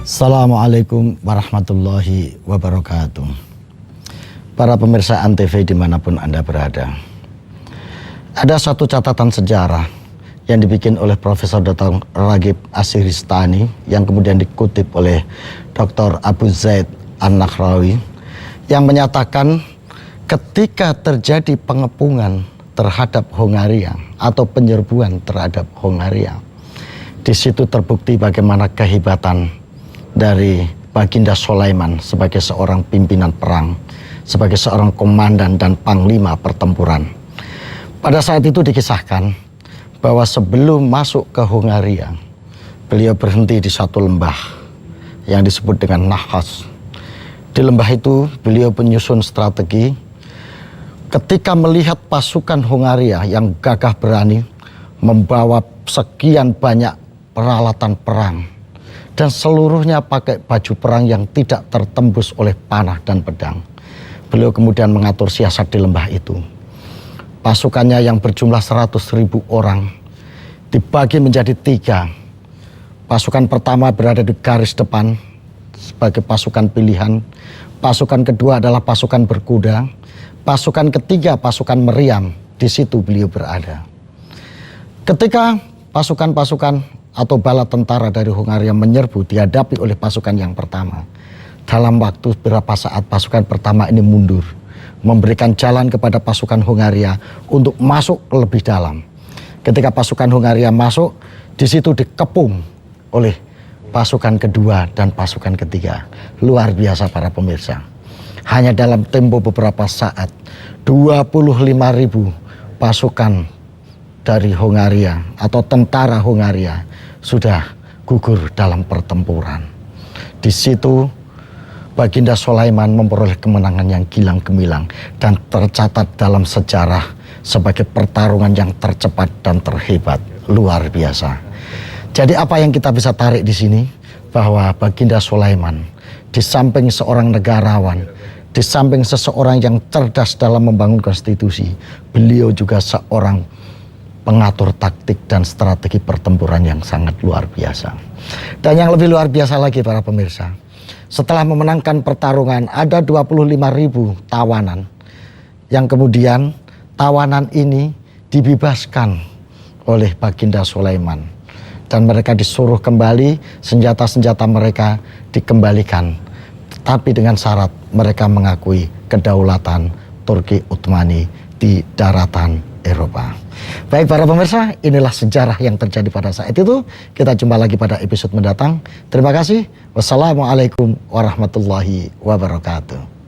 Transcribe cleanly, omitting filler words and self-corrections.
Assalamualaikum warahmatullahi wabarakatuh. Para pemirsa Antv dimanapun Anda berada, ada satu catatan sejarah yang dibikin oleh Profesor Dr. Ragib Assiristani yang kemudian dikutip oleh Dr. Abu Zaid An-Nahrawi yang menyatakan ketika terjadi pengepungan terhadap Hongaria atau penyerbuan terhadap Hongaria, di situ terbukti bagaimana kehebatan dari Baginda Sulaiman sebagai seorang pimpinan perang, sebagai seorang komandan dan panglima pertempuran. Pada saat itu dikisahkan bahwa sebelum masuk ke Hongaria, beliau berhenti di satu lembah yang disebut dengan Nahas. Di lembah itu beliau menyusun strategi. Ketika melihat pasukan Hongaria yang gagah berani membawa sekian banyak peralatan perang dan seluruhnya pakai baju perang yang tidak tertembus oleh panah dan pedang, beliau kemudian mengatur siasat di lembah itu. Pasukannya yang berjumlah 100.000 orang dibagi menjadi 3. Pasukan pertama berada di garis depan sebagai pasukan pilihan. Pasukan kedua adalah pasukan berkuda. Pasukan ketiga pasukan meriam. Di situ beliau berada. Ketika pasukan-pasukan atau bala tentara dari Hongaria menyerbu dihadapi oleh pasukan yang pertama, dalam waktu beberapa saat pasukan pertama ini mundur, memberikan jalan kepada pasukan Hongaria untuk masuk lebih dalam. Ketika pasukan Hongaria masuk, di situ dikepung oleh pasukan kedua dan pasukan ketiga. Luar biasa para pemirsa. Hanya dalam tempo beberapa saat, 25.000 pasukan dari Hongaria atau tentara Hongaria sudah gugur dalam pertempuran. Di situ Baginda Sulaiman memperoleh kemenangan yang gilang gemilang dan tercatat dalam sejarah sebagai pertarungan yang tercepat dan terhebat. Luar biasa. Jadi apa yang kita bisa tarik di sini? Bahwa Baginda Sulaiman di samping seorang negarawan, di samping seseorang yang cerdas dalam membangun konstitusi, beliau juga seorang pengatur taktik dan strategi pertempuran yang sangat luar biasa. Dan yang lebih luar biasa lagi para pemirsa, setelah memenangkan pertarungan ada 25.000 tawanan yang kemudian tawanan ini dibebaskan oleh Baginda Sulaiman dan mereka disuruh kembali, senjata-senjata mereka dikembalikan, tapi dengan syarat mereka mengakui kedaulatan Turki Utsmani di daratan Eropa. Baik para pemirsa, inilah sejarah yang terjadi pada saat itu. Kita jumpa lagi pada episode mendatang. Terima kasih. Wassalamualaikum warahmatullahi wabarakatuh.